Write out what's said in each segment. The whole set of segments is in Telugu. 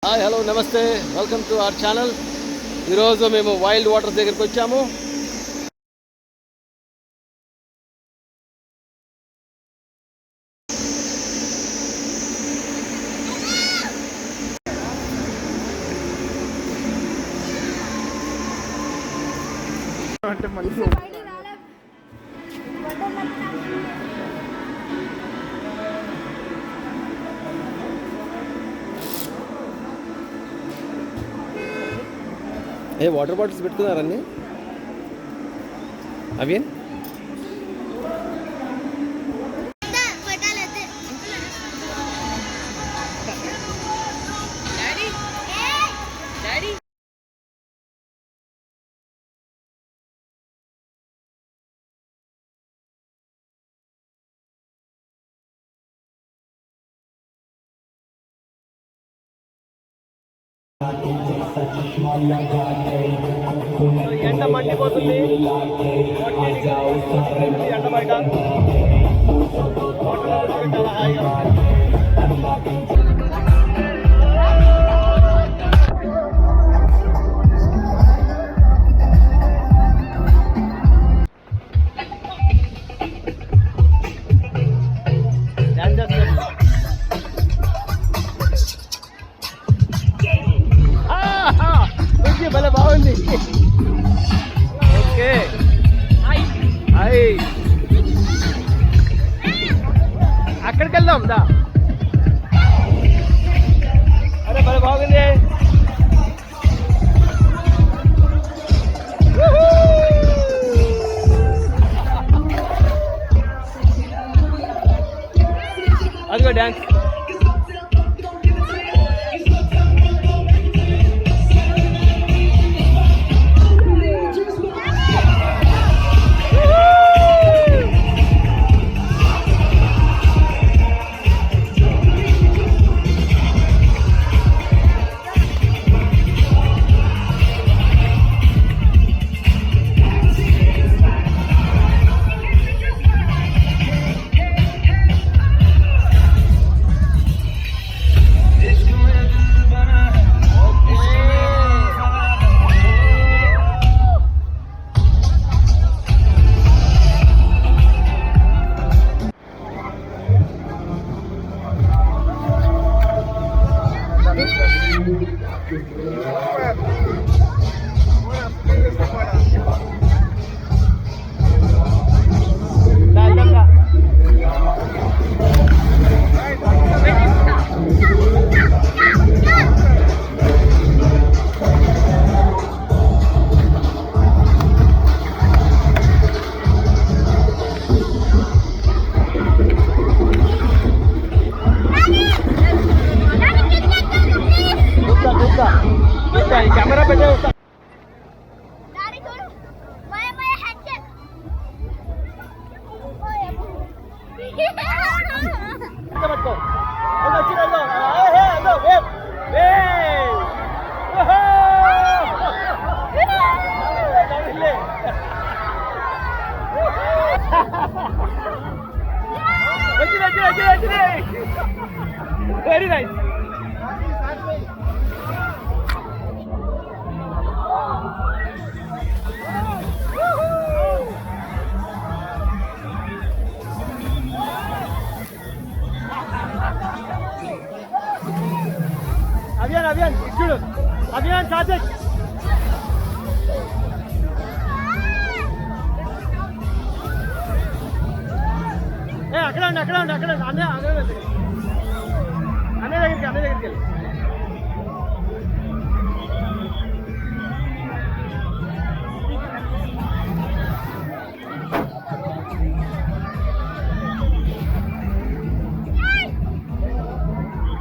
హాయ్ హలో నమస్తే వెల్కమ్ టు అవర్ ఛానల్. ఈరోజు మేము వైల్డ్ వాటర్ దగ్గరికి వచ్చాము. అంటే మంచి వాటర్ బాటిల్స్ పెట్టుకున్నారన్నీ అవి ఎండ మండిపోతుంది. ఎండ బయట చాలా హాయిగా భలే బాగుంది. ఓకే అక్కడికి వెళ్దాం దా. అరే భలే బాగుంది. అదిగో డ్యాన్స్. కెమెరా పెట్టే వెరీ నైస్. అభియాన్ చూడు, అభియాన్ సాధిక్. అక్కడ ఉండి అన్న దగ్గరికి వెళ్ళి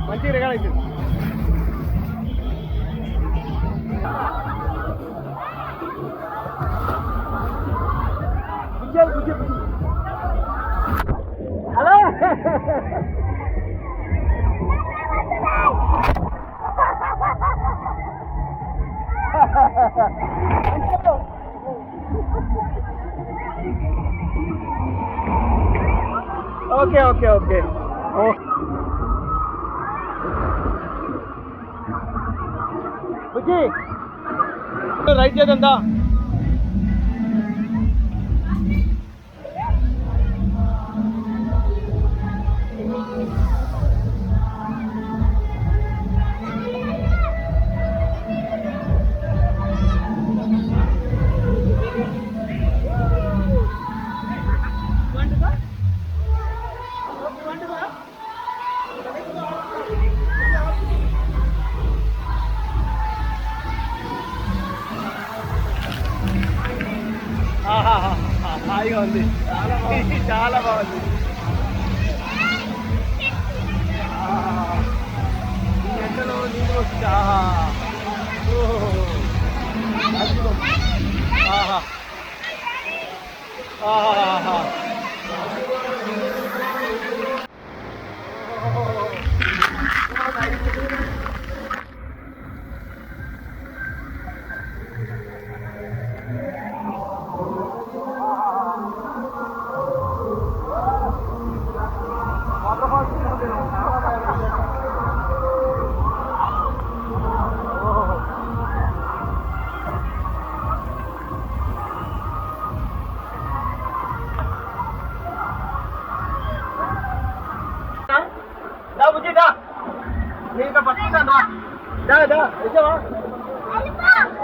మంచిగా రికార్డ్ అవుతుంది. Hello okay okay okay. రైట్ చేద్దా హాయిగా ఉంది, చాలా బాగుంది. ఈ ఎండలో నీళ్ళు వస్తుంది. ఆహా ఆహా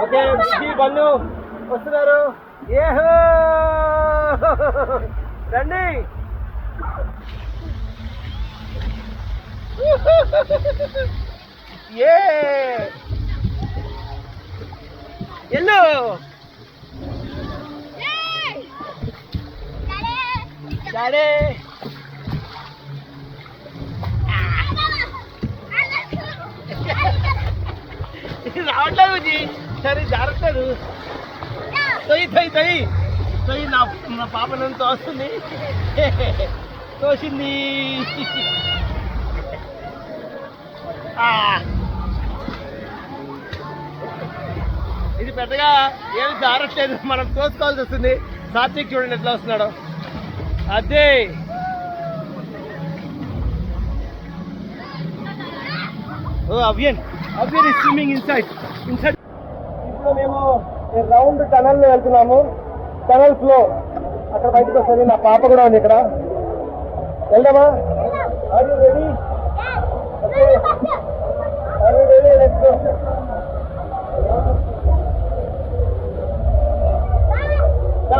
ఓకే బుజ్జి బన్ను వస్తున్నారు. ఏహో రండి. ఏ ఎల్లు డాడీ రావట్లేదు బుజ్జి. సరే జరగలేదు. తొయ్యి నా పాప నన్ను తోస్తుంది. తోసింది. ఇది పెద్దగా ఏమి జారట్లేదు, మనం తోసుకోవాల్సి వస్తుంది. సాత్విక్ చూడండి ఎట్లా వస్తున్నాడు. అదే అవ్యన్ ఇస్ స్విమ్మింగ్ ఇన్సైడ్. ఇప్పుడు మేము రౌండ్ టనల్లో వెళ్తున్నాము. టనల్ ఫ్లో అక్కడ బయటకు వస్తుంది. నా పాప కూడా ఉంది ఇక్కడ. వెళ్దామా? Are you ready? Are you ready? Let's go.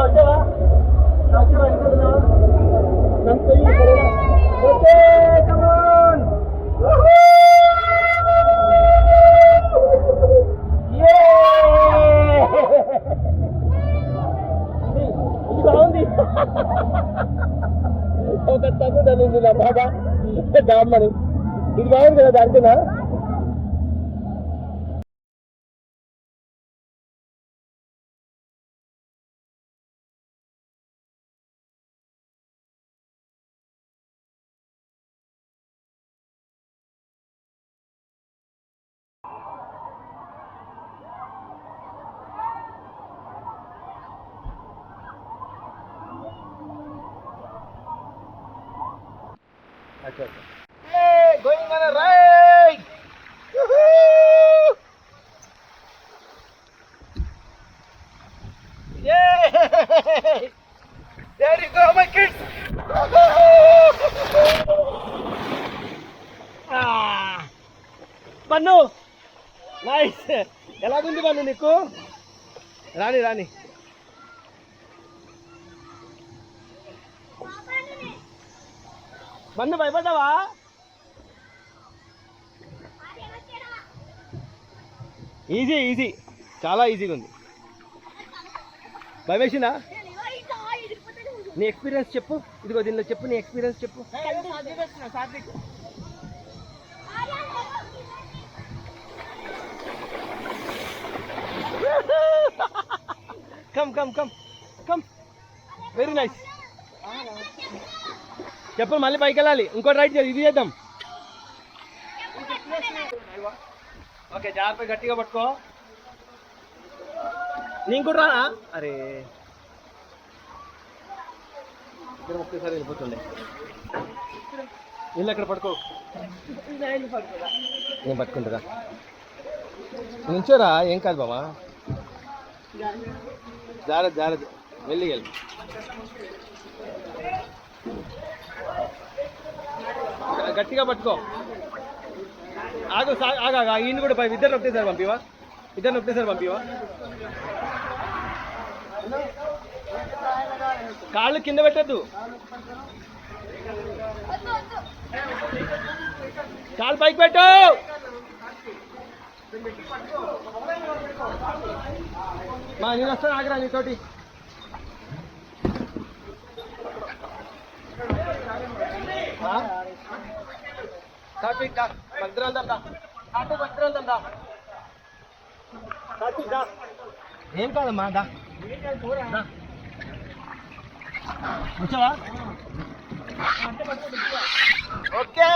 వచ్చావా? Okay come on. బాగుంది. ఒక తగ్గుతుంది నా బాబా దామ్మని. ఇది బాగుంది కదా దానికేనా? Hey, going on a ride! Woohoo! Yay! There you go, my kids! Bannu! Nice! ఎలాగుంది బన్ను నీకు? రాని బన్ను భయపడ్డావా? ఈజీ చాలా ఈజీగా ఉంది. భయమేసిందా? నీ ఎక్స్పీరియన్స్ చెప్పు. ఇదిగో దీనిలో చెప్పు, నీ ఎక్స్పీరియన్స్ చెప్పు. Come very nice. చెప్పు, మళ్ళీ పైకి వెళ్ళాలి. ఇంకోటి రైట్ చేయాలి. ఇది చేద్దాం. ఓకే, జాగ్రత్త గట్టిగా పట్టుకో. నేను కూడా రానా? అరే ఒక్కసారి వెళ్ళిపోతుండే. ఇల్లు ఎక్కడ పట్టుకో. నేను పట్టుకుంటుందా? నుంచోరా, ఏం కాదు బాబా. జాగ్రత్త జాగ్రత్త, వెళ్ళి వెళ్ళి. గట్టిగా పట్టుకో. ఆగు ఆగా, ఈయన కూడా ఇద్దరు నొక్కేసారి పంపివా, ఇద్దరు నొక్కేసారి పంపివా. కాళ్ళు కింద పెట్టద్దు, కాళ్ళు పైకి పెట్టు. నేను వస్తాను, ఆగరా నీతోటి. ఏం కాదమ్మా, దా వచ్చావా? ఓకే.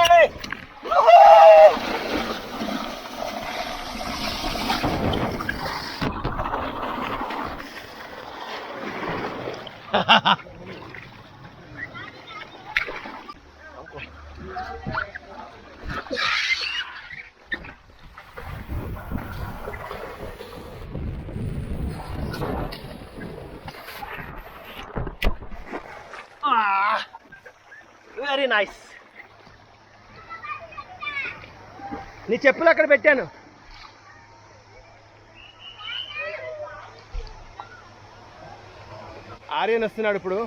Very nice. నీ చెప్పులు అక్కడ పెట్టాను. ఆర్యన్ వస్తున్నాడు ఇప్పుడు.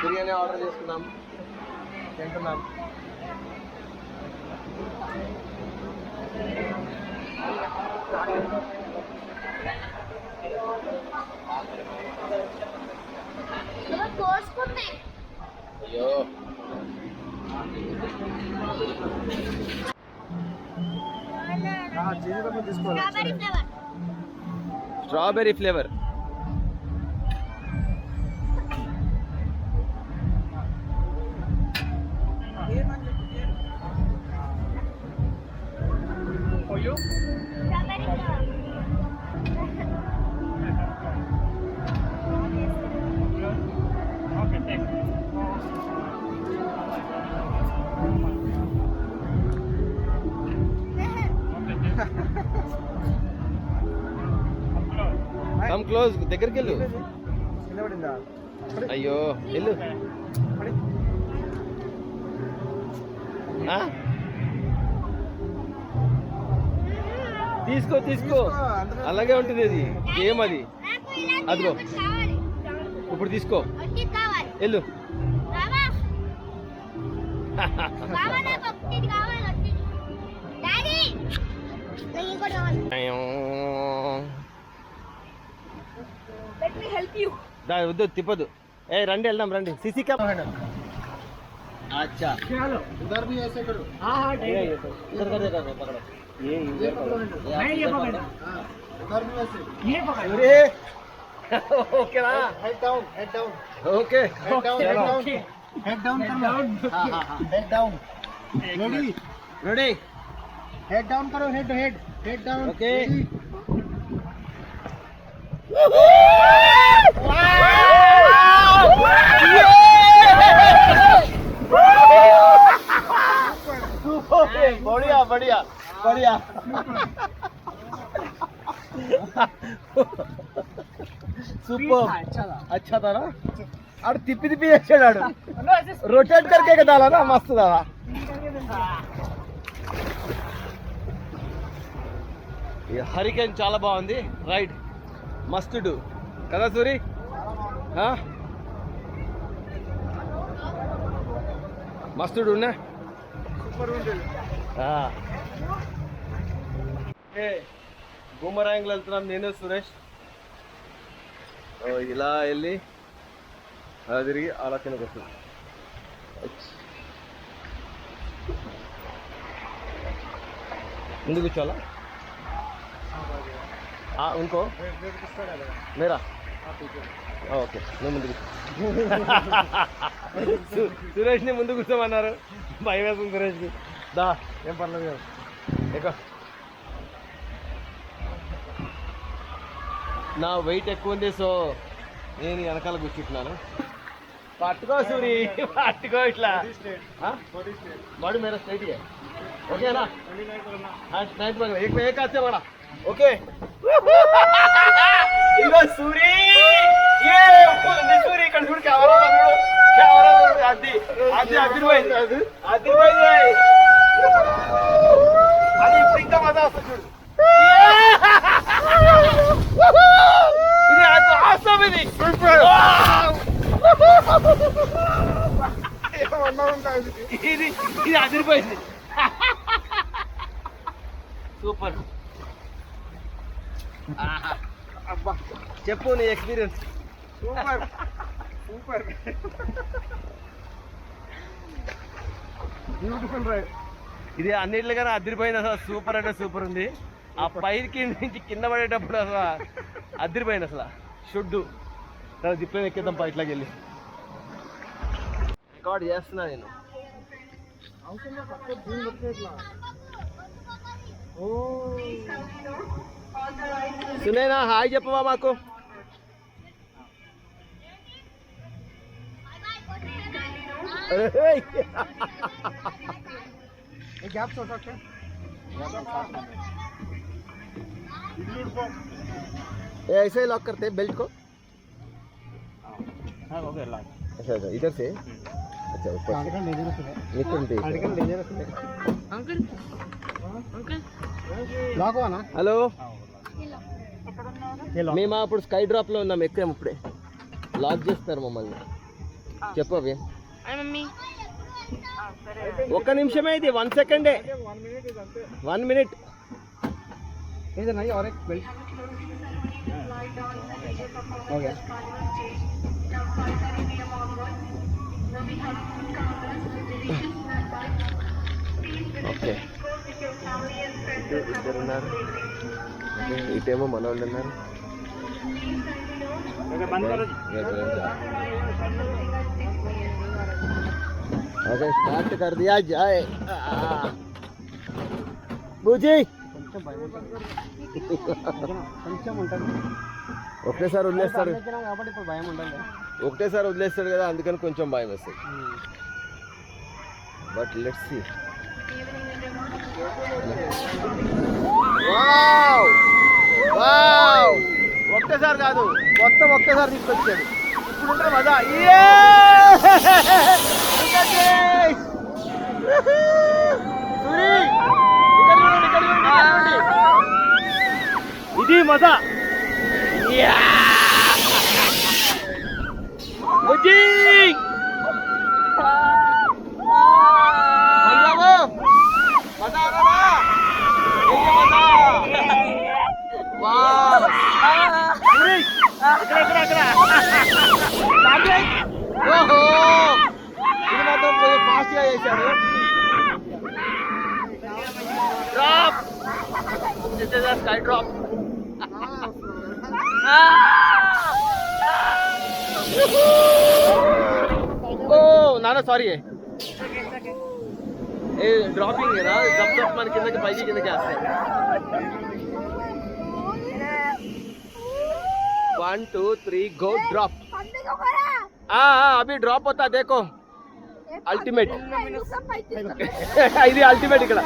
బిర్యానీ ఆర్డర్ చేసుకున్నాం, తింటున్నాం. అయ్యో స్ట్రాబెర్రీ ఫ్లేవర్. కమ్ క్లోజ్, దగ్గరికి వెళ్ళు. అయ్యో వెళ్ళు. తీసుకో తీసుకో, అలాగే ఉంటుంది అది గేమ్. అది అదిగో ఇప్పుడు తీసుకో, వెళ్ళు. వద్దు తిప్పదు. రండి వెళ్దాం రండి. सीसी क्या अच्छा उधर भी ऐसे करो. हाँ इधर कर देगा, पकड़ो ये नहीं, ये पकड़ो. उधर भी ऐसे ये पकड़ो. अरे ओके ना, head down okay, head down करो. हाँ head down. Ready head down करो, हेड डाउन. ओके बढ़िया बढ़िया बढ़िया. సూపర్. अच्छा था ना. और తిప్పి తిప్పి చేసాడు, రొటేట్ करके डाला ना, मस्त था. ये హరికేన్ చాలా బాగుంది. రైడ్ మస్ట్ డూ కదా సూరి? మస్ట్ డూనా, సూపర్ ఉంది. బూమరాంగ్లో వెళ్తున్నాం నేను సురేష్. ఇలా వెళ్ళి అలా తిరిగి అలా కిందకి వస్తుంది. ముందు కూర్చోవాలా? उनको मेरा ఓకే, నేను ముందు సురేష్ని ముందు కూర్చోమన్నారు. భయం వేస్తుంది సురేష్కి. దా ఏం పర్లేదు కదా, ఎక్కువ. నా వెయిట్ ఎక్కువ ఉంది, సో నేను వెనకాల కూర్చుంటున్నాను. పట్టుకో సూరి, పట్టుకో ఇట్లా. बॉडी मेरा स्ट्रेट ही है, ओके है ना? हाँ स्ट्रेट में एक हाथ से बड़ा, ओके. इधर सूरी, ये सूरी ఇక్కడ చూడు కెమెరా చూడు, కెమెరా చూడు. అది అది అదిరిపోయి అదిరిపోయి. అది ఇప్పుడు ఇంకా మజా వస్తుంది చూడు. ఇది ఆసమ్, ఇది సూపర్. ఇది ఇది అదిరిపోయింది, సూపర్. అబ్బా చెప్పు నీ experience. Super super, beautiful ride. ఇది అన్నిట్లుగానే అదిరిపోయింది అసలు. సూపర్ అంటే సూపర్ ఉంది. ఆ పైకి నుంచి కింద పడేటప్పుడు అసలు అదిరిపోయింది అసలు. షుడ్డు జిప్లో ఎక్కేద్దాం పా, ఇట్లాకి వెళ్ళి రికార్డ్ చేస్తున్నా నేను. సునేనా హాయ్ చెప్పవా మాకు. ऐसे ही लॉक करते हैं बेल्ट को. हाँ हो गया लॉक. अच्छा अच्छा इधर से. अच्छा ऊपर अंकल లాక్ అవ్వనా? హలో మేము అప్పుడు స్కై డ్రాప్లో ఉన్నాం, ఎక్కాము ఇప్పుడే. లాక్ చేస్తారు మమ్మల్ని. చెప్పు అవి. ఒక్క నిమిషమే, ఇది 1 సెకండే, 1 మినిట్. ఓకే ఇద్దరు ఉన్నారు, ఇటేమో మన వాళ్ళు ఉన్నారు. ఓకే స్టార్ట్ కర్ దియా జాయ్. బూజీ కొంచెం ఉంటుంది, ఒకటేసారి వదిలేస్తాడు కాబట్టి ఇప్పుడు భయం ఉంటుంది. ఒకటేసారి వదిలేస్తాడు కదా, అందుకని కొంచెం భయం వస్తుంది. But let's see. Wow wow, ఒక్కసారి కాదు మొత్తం ఒక్కసారి తీసుకొచ్చాడు. ఇప్పుడు ఉంటారు మజా. ఇది మజా. ఇది మాత్రం ఫాస్ట్ గా చేశాడు. Drop, this is a sky drop. ఓ నానా సారీ, ఏ డ్రాపింగ్ కదా, జబ్ జబ్ మన కిందకి పైకి కిందకి వేస్తాయి. 1 2 3 गो ड्रॉप. अभी ड्रॉप होता देखो, अल्टीमेट. ఇది అల్టిమేట్ ఇక్కడ.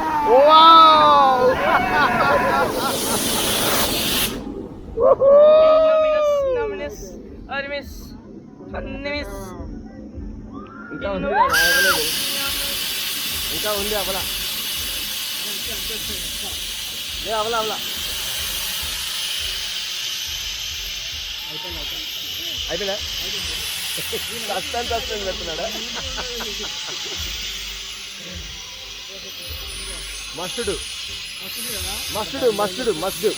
ఇంకా ఉంది ఇంకా ఉంది అవలా అవలా అవలా అయిపోయిందా? సస్పెన్స్ పెడుతున్నాడా? మస్టుడు మస్టుడు మస్టుడు మస్టు.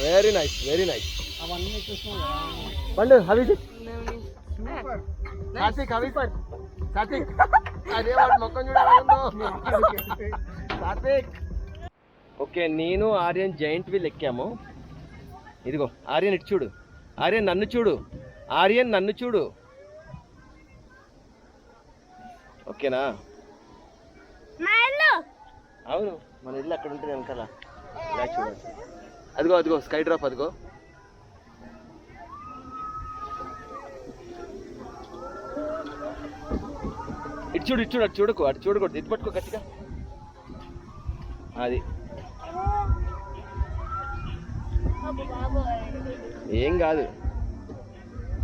Very nice very nice. పండు హవి సాత్విక్ హవి పర్ సాత్విక్. అదే వాడు మొక్కం చూడాలందో సాత్విక్. ఓకే నేను ఆర్యన్ జైంట్ వీల్ ఎక్కాము. ఇదిగో ఆర్యన్ ఇటు చూడు, ఆర్యన్ నన్ను చూడు, ఆర్యన్ నన్ను చూడు. ఓకేనా? అవును మన ఇల్లు అక్కడ ఉంటుంది వెనకాల. ఇలా చూడు, అదిగో అదిగో స్కై డ్రాప్, అదిగో. ఇటు చూడు ఇటు చూడు అటు చూడకు అటు చూడకూడదు ఇటు పట్టుకో గట్టిగా అది ఏం కాదు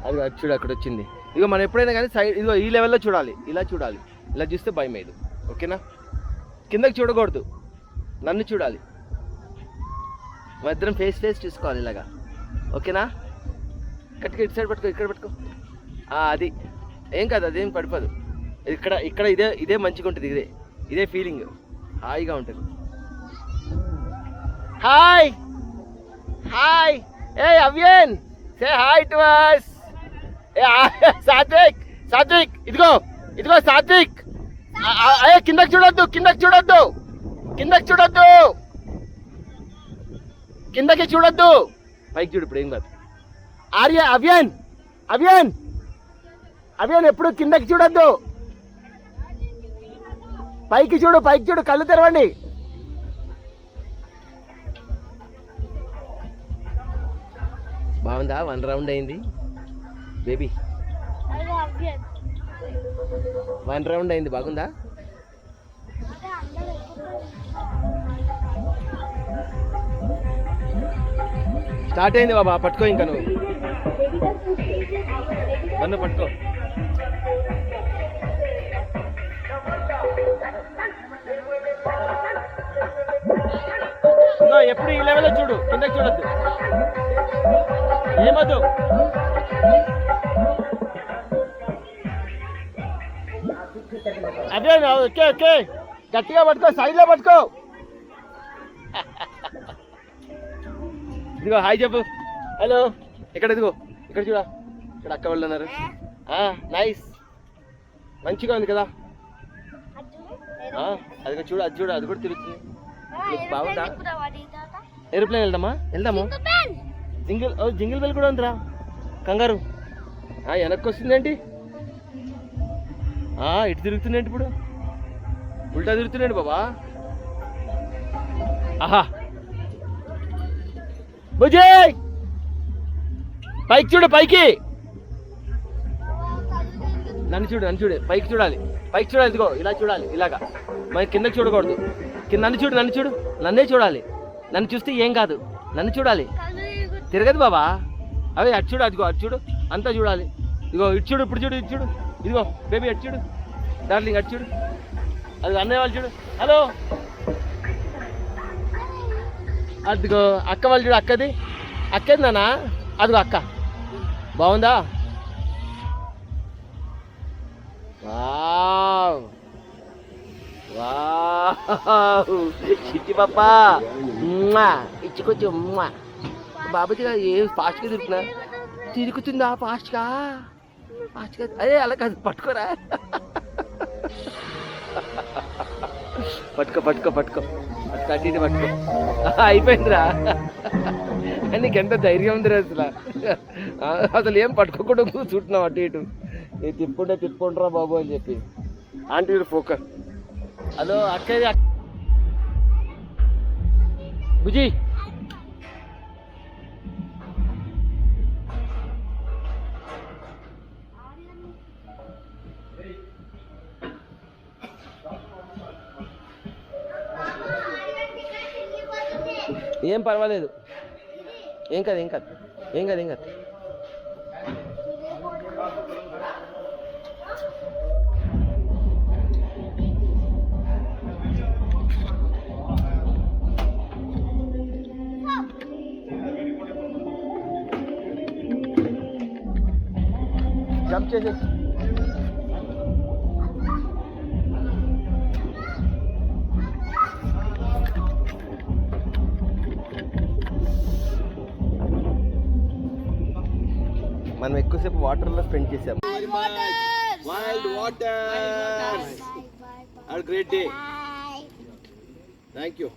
అది అటు చూడు అక్కడ వచ్చింది ఇగో మనం ఎప్పుడైనా కానీ సైడ్ ఇదిగో ఈ లెవెల్లో చూడాలి ఇలా చూస్తే భయం లేదు ఓకేనా కిందకి చూడకూడదు నన్ను చూడాలి మా ఇద్దరం ఫేస్ చూసుకోవాలి ఇలాగా ఓకేనా కట్టుకో ఇటు సైడ్ పట్టుకో ఇక్కడ పట్టుకో అది ఏం కాదు అదేం పడిపోదు ఇక్కడ ఇదే మంచిగా ఉంటుంది ఇదే ఫీలింగ్ హాయిగా ఉంటుంది హాయ్ ఏ Avyan say hi to us ఏ సాత్విక్ ఇదిగో సాత్విక్ కిందకి చూడొద్దు కిందకి చూడొద్దు పైకి చూడు ఇప్పుడు ఏం కాదు ఆర్య అవ్యన్ ఎప్పుడు కిందకి చూడొద్దు పైకి చూడు కళ్ళు తెరవండి బాగుందా 1 రౌండ్ అయింది బేబీ 1 రౌండ్ అయింది బాగుందా స్టార్ట్ అయింది బాబా పట్టుకో ఇంకా నువ్వు నన్ను పట్టుకో ఎప్పుడు ఈ లెవెల్లో చూడు కిందకి చూడొద్దు ఏమద్దు అదే ఓకే గట్టిగా పట్టుకో సైడ్లో పట్టుకో ఇదిగో హాయ్ చెప్పు హలో ఇక్కడ ఇదిగో ఇక్కడ చూడ ఇక్కడ అక్క వాళ్ళు ఉన్నారు నైస్ మంచిగా ఉంది కదా అది చూడు అది కూడా తిరుగుతుంది బాగుందా ఏరోప్లేన్ వెళ్దాము జింగిల్ బెల్ కూడా ఉందిరా కంగారు వెనక్కి వస్తుందేంటి ఇటు తిరుగుతుందేంటి ఇప్పుడు ఉల్టా తిరుగుతుందేంటి బాబా ఆహా బుజయ్ పైకి చూడు పైకి నన్ను చూడు పైకి చూడాలి ఇదిగో ఇలా చూడాలి ఇలాగా మరి కిందకి చూడకూడదు నన్ను చూడు నన్నే చూడాలి నన్ను చూస్తే ఏం కాదు నన్ను చూడాలి తిరగదు బాబా అవి అటు చూడు అంతా చూడాలి ఇదిగో ఇటు చూడు ఇప్పుడు ఇటు చూడు ఇదిగో బేబీ అటు చూడు డార్లింగ్ అటు చూడు అది అన్నయ్య వాళ్ళు చూడు హలో అదిగో అక్క వాళ్ళు చూడు అక్కది నానా అదిగో అక్క బాగుందా చిట్టి పాప ఇచ్చుకొచ్చు బాబుజీగా ఏం ఫాస్ట్గా తిరుగుతుందా ఫాస్ట్గా అదే అలా కాదు పట్టుకోరా పట్టుకో అటు పట్టుకో అయిపోయిందిరా నీకెంత ధైర్యం ఉందిరా అసలు ఏం పట్టుకోకుండా కూర్చుంటున్నావు అటు ఇటు తిప్పుకుంటారా బాబు అని చెప్పి ఆంటీ ఫోకస్ హలో అక్కది బుజీ ఏం పర్వాలేదు ఏం కాదు జంప్ చేసేసి మనం ఎక్కువసేపు వాటర్లో స్పెండ్ చేసాం wild water have a great day thank you